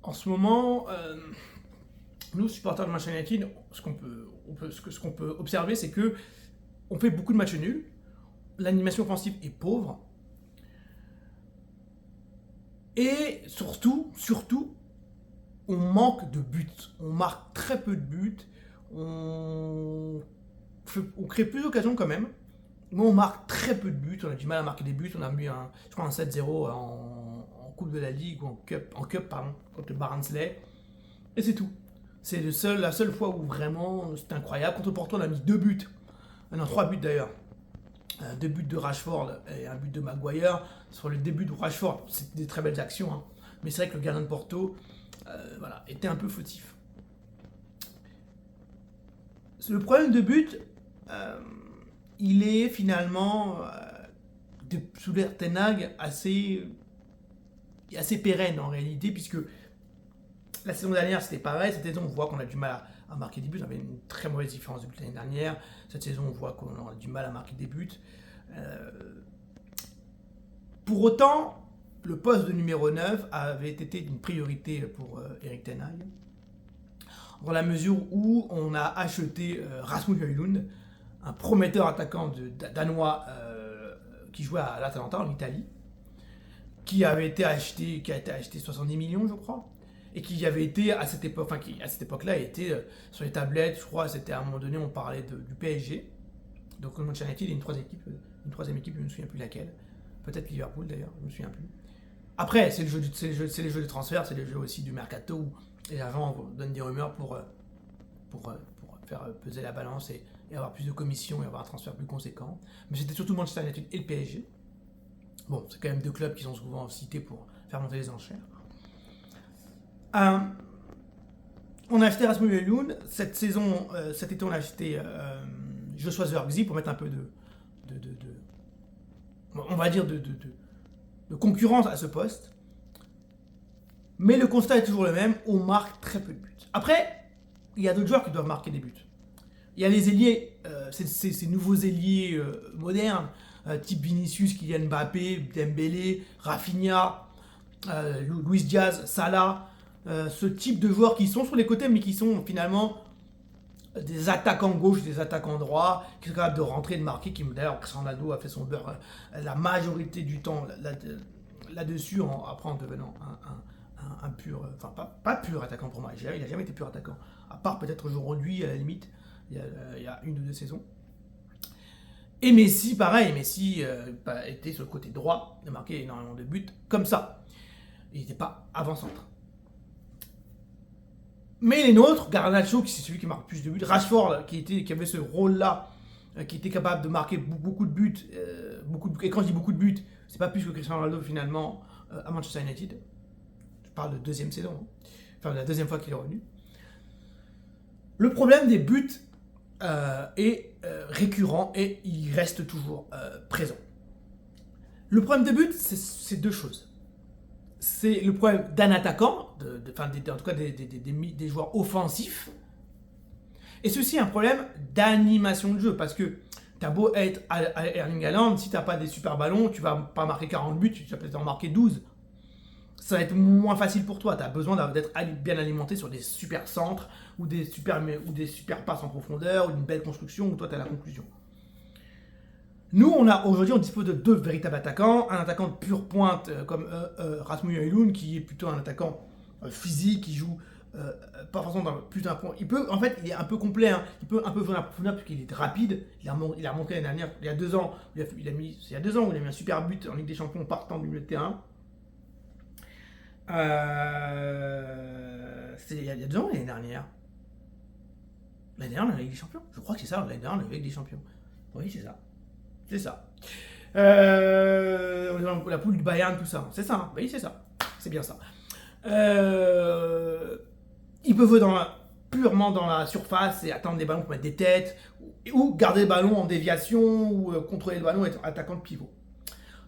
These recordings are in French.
En ce moment, nous, supporters de Manchester United, ce qu'on peut observer, c'est que on fait beaucoup de matchs nuls, l'animation offensive est pauvre, et surtout, on manque de buts. On marque très peu de buts, on crée plus d'occasions quand même, mais on marque très peu de buts, on a du mal à marquer des buts, on a mis je crois un 7-0 en Coupe de la Ligue, ou en Cup pardon, contre le Barnsley, et c'est tout. C'est la seule fois où vraiment c'est incroyable. Contre Porto, on a mis 2 buts, non 3 buts d'ailleurs. 2 buts de Rashford et un but de Maguire. Sur le début de Rashford, c'est des très belles actions, hein. Mais c'est vrai que le gardien de Porto était un peu fautif. Le problème de but, il est finalement, sous l'ère Ten Hag, assez pérenne en réalité, puisque la saison dernière c'était pareil. Cette saison on voit qu'on a du mal à marquer des buts, on avait une très mauvaise différence depuis l'année dernière. Cette saison on voit qu'on a du mal à marquer des buts. Pour autant, le poste de numéro 9 avait été une priorité pour Erik Ten Hag, dans la mesure où on a acheté Rasmus Højlund, un prometteur attaquant danois qui jouait à l'Atalanta en Italie, qui a été acheté 70 millions je crois, et qui avait été à cette époque-là était sur les tablettes. Je crois c'était à un moment donné on parlait du PSG. Donc Manchester United et une troisième équipe, je ne me souviens plus laquelle. Peut-être Liverpool d'ailleurs, je ne me souviens plus. Après, c'est les jeux de transfert, c'est les jeux aussi du mercato où les agents donnent des rumeurs pour faire peser la balance et avoir plus de commissions et avoir un transfert plus conséquent. Mais c'était surtout Manchester United et le PSG. Bon, c'est quand même 2 clubs qui sont souvent cités pour faire monter les enchères. On a acheté Rasmus Højlund. Cet été, on a acheté Joshua Zirkzee pour mettre un peu on va dire de concurrence à ce poste. Mais le constat est toujours le même, on marque très peu de buts. Après, il y a d'autres joueurs qui doivent marquer des buts. Il y a les ailiers, ces nouveaux ailiers modernes, type Vinicius, Kylian Mbappé, Dembélé, Rafinha, Luis Diaz, Salah, ce type de joueurs qui sont sur les côtés mais qui sont finalement des attaquants gauche, des attaquants droits, qui sont capables de rentrer et de marquer, qui d'ailleurs Cristiano Ronaldo a fait son beurre la majorité du temps là-dessus, après en devenant un pur, enfin pas pur attaquant pour moi, il n'a jamais été pur attaquant, à part peut-être aujourd'hui à la limite, il y a 1 ou 2 saisons. Et Messi, pareil, était sur le côté droit, il a marqué énormément de buts comme ça. Il n'était pas avant-centre. Mais les nôtres, Garnacho, qui c'est celui qui marque plus de buts, Rashford, qui avait ce rôle-là, qui était capable de marquer beaucoup de buts, et quand je dis beaucoup de buts, c'est pas plus que Cristiano Ronaldo finalement à Manchester United. Je parle de 2e saison, hein. Enfin de la 2e fois qu'il est revenu. Le problème des buts est récurrent et il reste toujours présent. Le problème des buts, c'est 2 choses. C'est le problème d'un attaquant, en tout cas des joueurs offensifs, et c'est aussi un problème d'animation de jeu, parce que t'as beau être Erling Haaland, si t'as pas des super ballons, tu vas pas marquer 40 buts, tu vas peut-être en marquer 12. Ça va être moins facile pour toi, t'as besoin d'être bien alimenté sur des super centres, ou des super passes en profondeur, ou une belle construction, où toi t'as la conclusion. Nous, aujourd'hui, on dispose de 2 véritables attaquants. Un attaquant de pure pointe comme Rasmus Højlund, qui est plutôt un attaquant physique, qui joue pas forcément dans plus d'un point. Il est un peu complet, hein. Il peut un peu jouer en profondeur parce qu'il est rapide. Il a montré l'année dernière, il y a 2 ans, où il a mis un super but en Ligue des Champions partant du milieu de terrain. Il y a 2 ans, l'année dernière. L'année dernière, on a la Ligue des Champions. Je crois que c'est ça, l'année dernière, on a la Ligue des Champions. Oui, c'est ça. C'est ça. La poule du Bayern, tout ça. C'est ça, hein. Oui, c'est ça. C'est bien ça. Il peut jouer purement dans la surface et attendre des ballons pour mettre des têtes, ou garder le ballon en déviation, ou contrôler le ballon et être attaquant de pivot.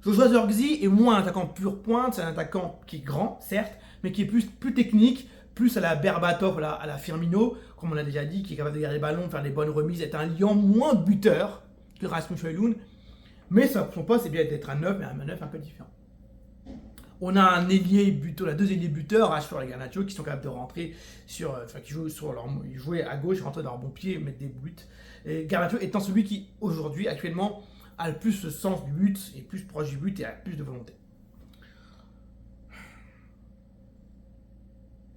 Joshua Zirkzee est moins un attaquant pure pointe, c'est un attaquant qui est grand, certes, mais qui est plus technique, plus à la Berbatov, à la Firmino, comme on l'a déjà dit, qui est capable de garder le ballon, faire des bonnes remises, être un lion moins buteur que Rasmus Højlund, mais son poste c'est bien d'être un 9, mais un 9 un peu différent. On a un ailier buteur, deux ailiers buteurs, Rashford et Garnacho, qui sont capables de rentrer qui jouent sur leur, ils jouaient à gauche, rentrer dans leur bon pied, mettre des buts. Et Garnacho étant celui qui, aujourd'hui, actuellement, a le plus le sens du but, est plus proche du but et a plus de volonté.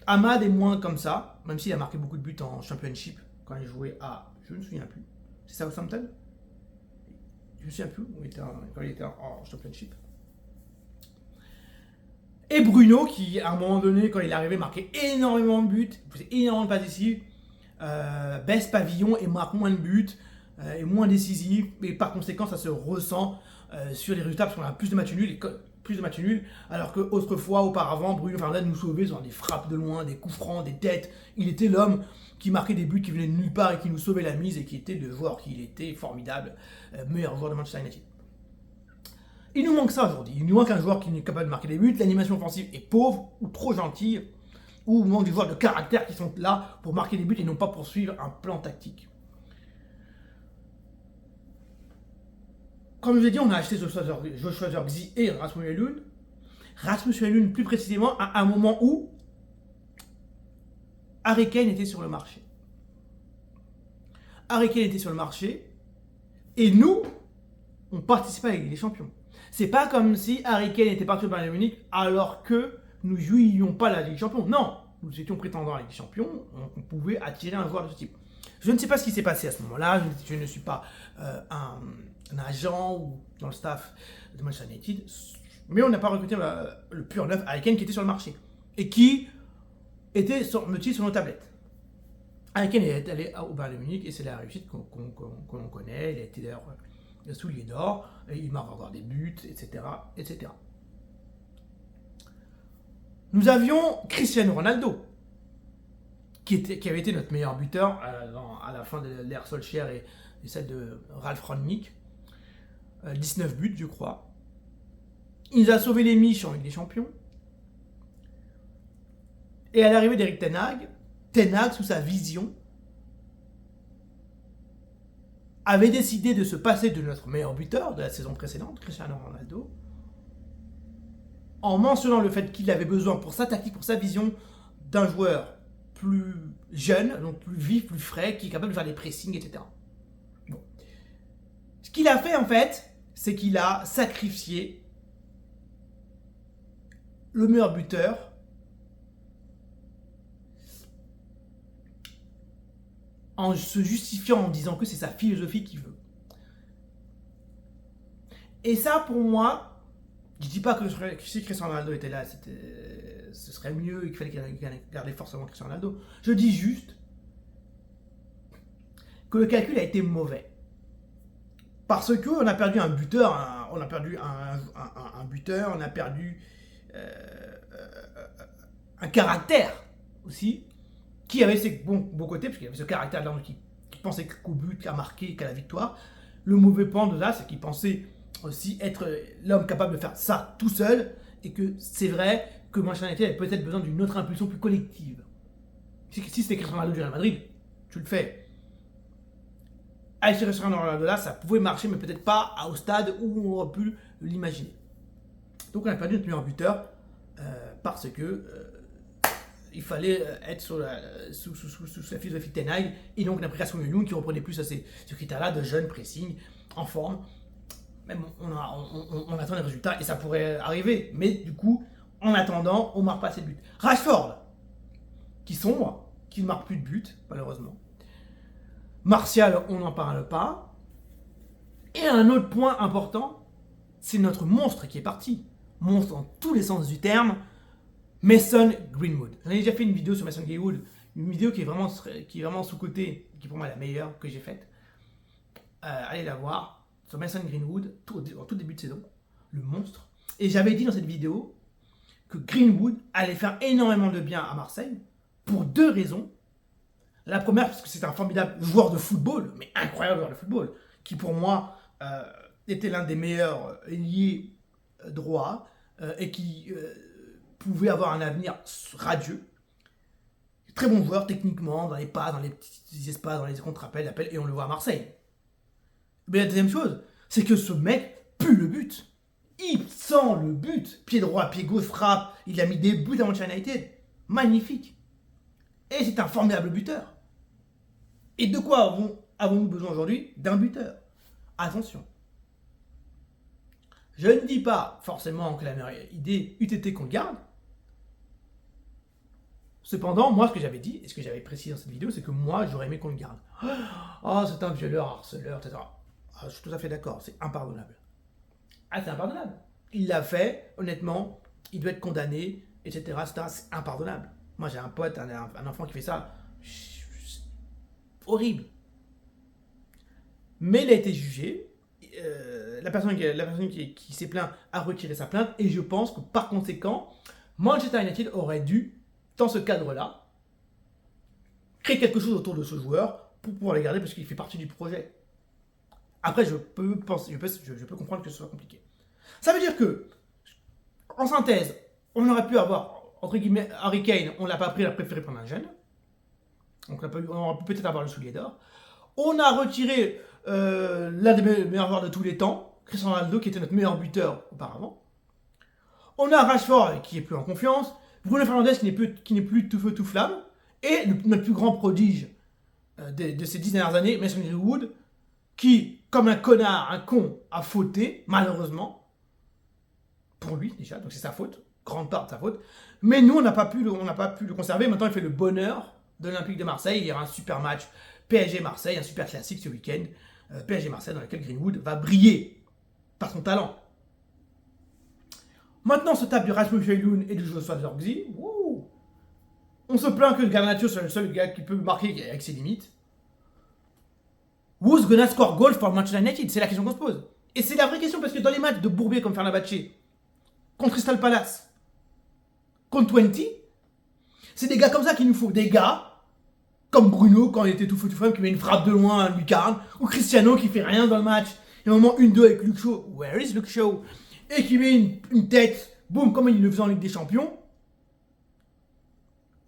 Amad est moins comme ça, même s'il a marqué beaucoup de buts en Championship quand il jouait à, je ne me souviens plus, c'est Southampton. Je ne me souviens plus quand il était en Championship. Et Bruno, qui à un moment donné, quand il est arrivé, marquait énormément de buts, faisait énormément de passes décisives, baisse pavillon et marque moins de buts, est moins décisif, et par conséquent, ça se ressent sur les résultats, parce qu'on a plus de matchs nuls, alors qu'autrefois, auparavant, Bruno Fernandes nous sauvait sur des frappes de loin, des coups francs, des têtes. Il était l'homme qui marquait des buts qui venaient de nulle part et qui nous sauvait la mise, et qui était le joueur qu'il était formidable, meilleur joueur de Manchester United. Il nous manque ça aujourd'hui. Il nous manque un joueur qui est capable de marquer des buts. L'animation offensive est pauvre ou trop gentille, ou il manque des joueurs de caractère qui sont là pour marquer des buts et non pas pour suivre un plan tactique. Comme je l'ai dit, on a acheté Joshua Zirkzee et Rasmus Højlund. Rasmus Højlund, plus précisément, à un moment où Harry Kane était sur le marché. Harry Kane était sur le marché et nous, on participait à la Ligue des Champions. C'est pas comme si Harry Kane était parti au Bayern Munich alors que nous jouions pas la Ligue des Champions. Non, nous étions prétendants à la Ligue des Champions, on pouvait attirer un joueur de ce type. Je ne sais pas ce qui s'est passé à ce moment-là, je ne suis pas un agent ou dans le staff de Manchester United, mais on n'a pas recruté le pur neuf Harry Kane qui était sur le marché et qui était sur nos tablettes. Harry Kane est allé au Bayern Munich et c'est la réussite qu'on connaît. Il a été d'ailleurs soulier d'or, il marque encore des buts, etc., etc. Nous avions Cristiano Ronaldo, qui avait été notre meilleur buteur à la fin de l'ère Solskjaer et celle de Ralf Rangnick. 19 buts, je crois. Il nous a sauvé les miches en Ligue des Champions. Et à l'arrivée d'Erik Ten Hag, sous sa vision, avait décidé de se passer de notre meilleur buteur de la saison précédente, Cristiano Ronaldo, en mentionnant le fait qu'il avait besoin pour sa tactique, pour sa vision, d'un joueur plus jeune, donc plus vif, plus frais, qui est capable de faire des pressings, etc. Bon. Ce qu'il a fait en fait, c'est qu'il a sacrifié le meilleur buteur en se justifiant en disant que c'est sa philosophie qu'il veut. Et ça, pour moi, je dis pas que si Cristiano Ronaldo était là, ce serait mieux et qu'il fallait garder forcément Cristiano Ronaldo. Je dis juste que le calcul a été mauvais. Parce qu'on a perdu un buteur, on a perdu un caractère aussi, qui avait ses bons côtés, parce qu'il avait ce caractère-là qui pensait qu'au but, qu'à marquer, qu'à la victoire. Le mauvais point de là, c'est qu'il pensait aussi être l'homme capable de faire ça tout seul, et que c'est vrai que Manchester United avait peut-être besoin d'une autre impulsion plus collective. Si c'était Cristiano Ronaldo du Real Madrid, tu le fais. Avec ce Cristiano Ronaldo là, ça pouvait marcher, mais peut-être pas au stade où on aurait pu l'imaginer. Donc on a perdu notre meilleur buteur parce que il fallait être sous la philosophie de Ten Hag, et donc on a pris Rasmus Højlund qui reprenait plus ce critère-là de jeune pressing, en forme. Même on attend les résultats et ça pourrait arriver, mais du coup, en attendant, on ne marque pas assez de buts. Rashford, qui sombre, qui ne marque plus de buts, malheureusement. Martial, on n'en parle pas. Et un autre point important, c'est notre monstre qui est parti. Monstre dans tous les sens du terme, Mason Greenwood. J'en ai déjà fait une vidéo sur Mason Greenwood, une vidéo qui est vraiment sous-cotée, qui est pour moi la meilleure que j'ai faite. Allez la voir, sur Mason Greenwood, en tout début de saison, le monstre. Et j'avais dit dans cette vidéo que Greenwood allait faire énormément de bien à Marseille, pour deux raisons. La première, parce que c'est un formidable joueur de football, mais incroyable joueur de football, qui pour moi était l'un des meilleurs ailiers droits et qui pouvait avoir un avenir radieux. Très bon joueur techniquement, dans les passes, dans les petits espaces, dans les contre-appels, appels, et on le voit à Marseille. Mais la deuxième chose, c'est que ce mec pue le but. Il sent le but. Pied droit, pied gauche, frappe. Il a mis des buts à Manchester United. Magnifique. Et c'est un formidable buteur. Et de quoi avons-nous besoin aujourd'hui? D'un buteur. Attention. Je ne dis pas forcément que la meilleure idée eût été qu'on le garde. Cependant, moi, ce que j'avais dit, et ce que j'avais précisé dans cette vidéo, c'est que moi, j'aurais aimé qu'on le garde. Ah, c'est un violeur, harceleur, etc. Ah, je suis tout à fait d'accord, c'est impardonnable. Ah, c'est impardonnable. Il l'a fait, honnêtement, il doit être condamné, etc. C'est impardonnable. Moi, j'ai un pote, un enfant qui fait ça. Horrible. Mais il a été jugé. La personne qui s'est plaint a retiré sa plainte. Et je pense que par conséquent, Manchester United aurait dû, dans ce cadre-là, créer quelque chose autour de ce joueur pour pouvoir le garder parce qu'il fait partie du projet. Après, je peux comprendre que ce soit compliqué. Ça veut dire que, en synthèse, on aurait pu avoir, entre guillemets, Harry Kane, on ne l'a pas pris, il a préféré prendre un jeune. Donc on aurait pu peut-être avoir le soulier d'or. On a retiré l'un des meilleurs joueurs de tous les temps, Cristiano Ronaldo, qui était notre meilleur buteur auparavant. On a Rashford, qui est plus en confiance. Bruno Fernandes, qui n'est plus tout feu tout flamme. Et notre plus grand prodige de ces 10 dernières années, Mason Greenwood, qui, comme un connard, un con, a fauté, malheureusement. Pour lui, déjà, donc c'est sa faute. Grande part de sa faute. Mais nous, on n'a pas pu le conserver. Maintenant, il fait le bonheur de l'Olympique de Marseille. Il y aura un super match PSG-Marseille, un super classique ce week-end. PSG-Marseille, dans lequel Greenwood va briller par son talent. Maintenant, on se tape du Rasmus Højlund et du Joshua Zirkzee. On se plaint que le Garnacho soit le seul gars qui peut marquer avec ses limites. Who's gonna score goal for Manchester United? C'est la question qu'on se pose. Et c'est la vraie question parce que dans les matchs de bourbier comme Fenerbahçe, contre Crystal Palace, contre 20, c'est des gars comme ça qu'il nous faut. Des gars comme Bruno, quand il était tout feu tout femme, qui met une frappe de loin à lucarne, ou Cristiano qui fait rien dans le match. Et au moment 1-2 avec Luke Shaw, where is Luke Shaw? Et qui met une tête, boum, comme il le faisait en Ligue des Champions.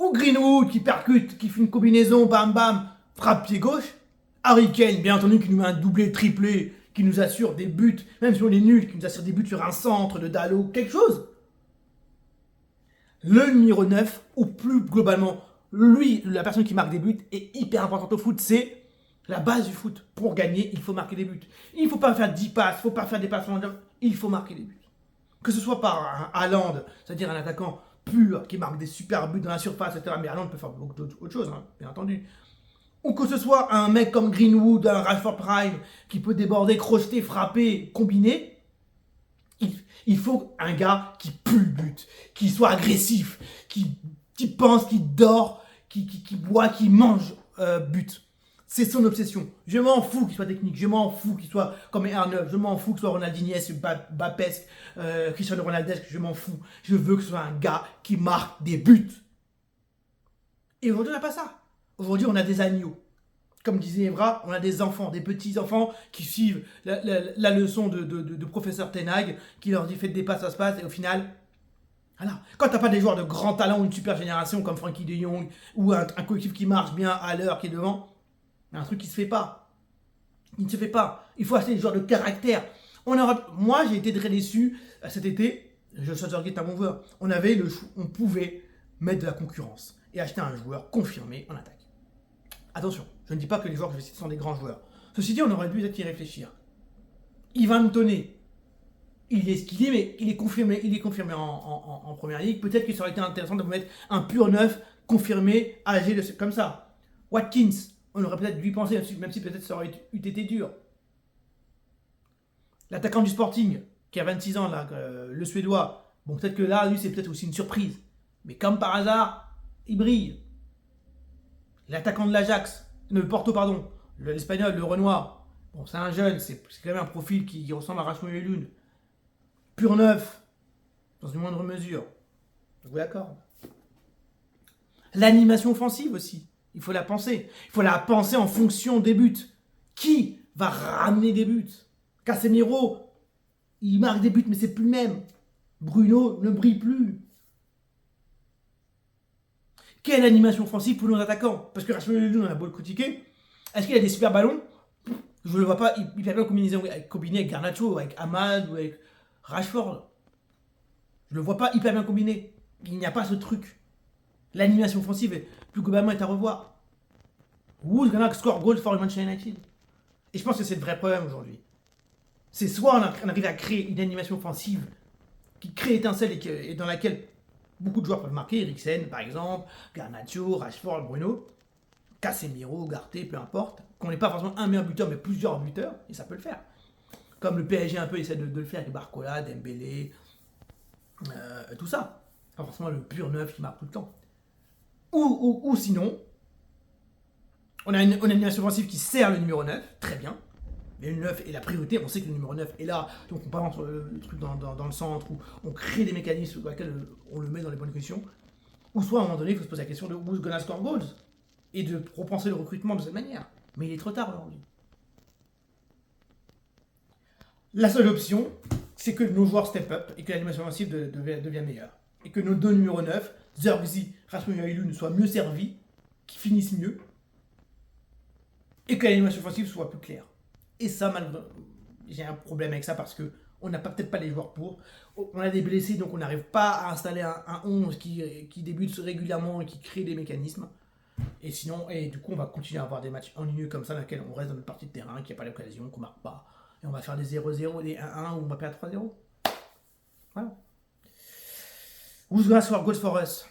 Ou Greenwood qui percute, qui fait une combinaison, bam bam, frappe pied gauche. Harry Kane, bien entendu, qui nous met un doublé, triplé, qui nous assure des buts, même si on est nul, qui nous assure des buts sur un centre de Dalot, quelque chose. Le numéro 9, ou plus globalement, lui, la personne qui marque des buts, est hyper importante au foot. C'est la base du foot. Pour gagner, il faut marquer des buts. Il ne faut pas faire 10 passes, il ne faut pas faire des passes. Il faut marquer des buts. Que ce soit par un Haaland, c'est-à-dire un attaquant pur qui marque des super buts dans la surface, etc. Mais Haaland peut faire beaucoup d'autres choses, hein, bien entendu. Ou que ce soit un mec comme Greenwood, un Rashford Prime, qui peut déborder, crocheter, frapper, combiner. Il faut un gars qui pue le but, qui soit agressif, qui pense, qui dort, qui boit, qui mange but. C'est son obsession. Je m'en fous qu'il soit technique, je m'en fous qu'il soit comme R9, je m'en fous qu'il soit Ronaldinho, Bapesque, Cristiano Ronaldesque, je m'en fous. Je veux que ce soit un gars qui marque des buts. Et aujourd'hui, on n'a pas ça. Aujourd'hui, on a des agneaux. Comme disait Evra, on a des enfants, des petits-enfants qui suivent la leçon de professeur Tenag, qui leur dit faites des passes, ça se passe, et au final, voilà. Quand tu n'as pas des joueurs de grand talent ou une super génération comme Frankie de Jong, ou un collectif qui marche bien à l'heure, qui est devant, il y a un truc qui ne se fait pas. Il ne se fait pas. Il faut acheter des joueurs de caractère. Moi, j'ai été très déçu cet été. Joshua Zirkzee est un bon joueur. On pouvait mettre de la concurrence et acheter un joueur confirmé en attaque. Attention, je ne dis pas que les joueurs que je vais citer sont des grands joueurs. Ceci dit, on aurait dû peut-être y réfléchir. Ivan Toney, il est ce qu'il est, mais il est confirmé en première ligue. Peut-être que ça aurait été intéressant de vous mettre un pur neuf, confirmé, âgé comme ça. Watkins, on aurait peut-être dû y penser, même si peut-être ça aurait été dur. L'attaquant du Sporting, qui a 26 ans, là, le Suédois, bon, peut-être que là, lui, c'est peut-être aussi une surprise. Mais comme par hasard, il brille. L'attaquant de l'Ajax, le Porto, pardon, l'Espagnol, le Renoir. Bon, c'est un jeune, c'est quand même un profil qui ressemble à Rasmus Højlund. Pur neuf, dans une moindre mesure. Je vous l'accorde. L'animation offensive aussi, il faut la penser. Il faut la penser en fonction des buts. Qui va ramener des buts? Casemiro, il marque des buts, mais c'est plus le même. Bruno ne brille plus. Quelle animation offensive pour nos attaquants? Parce que Rasmus Højlund, on a beau le critiquer. Est-ce qu'il a des super ballons? Je ne le vois pas. Il peut bien combiner avec Garnacho, avec Ahmad, ou avec Rashford, je le vois pas hyper bien combiné. Il n'y a pas ce truc. L'animation offensive, plus globalement, est à revoir. Who's gonna score goals for Manchester United? Et je pense que c'est le vrai problème aujourd'hui. C'est soit on arrive à créer une animation offensive qui crée étincelle et dans laquelle beaucoup de joueurs peuvent marquer, Eriksen par exemple, Garnacho, Rashford, Bruno, Casemiro, Garté, peu importe, qu'on n'est pas forcément un meilleur buteur mais plusieurs buteurs, et ça peut le faire. Comme le PSG un peu essaie de le faire avec Barcola, Dembélé, tout ça. Pas forcément le pur neuf qui marque tout le temps. Ou sinon, on a une animation offensive qui sert le numéro 9, très bien. Mais le 9 est la priorité, on sait que le numéro 9 est là, donc on balance le truc dans le centre, où on crée des mécanismes sur lesquels on le met dans les bonnes conditions. Ou soit à un moment donné, il faut se poser la question de who's gonna score goals et de repenser le recrutement de cette manière. Mais il est trop tard aujourd'hui. La seule option, c'est que nos joueurs step up et que l'animation offensive devienne meilleure. Et que nos deux numéros 9, Zergzi, Rasmus Højlund, soient mieux servis, qu'ils finissent mieux, et que l'animation offensive soit plus claire. Et ça, j'ai un problème avec ça parce que on n'a peut-être pas les joueurs pour. On a des blessés, donc on n'arrive pas à installer un 11 qui débute régulièrement et qui crée des mécanismes. Et sinon, du coup, on va continuer à avoir des matchs ennuyeux comme ça, dans lesquels on reste dans notre partie de terrain, qu'il n'y a pas l'occasion, qu'on ne marque pas. Et on va faire des 0-0, des 1-1, ou on va perdre 3-0. Voilà. Who's gonna score goals for us?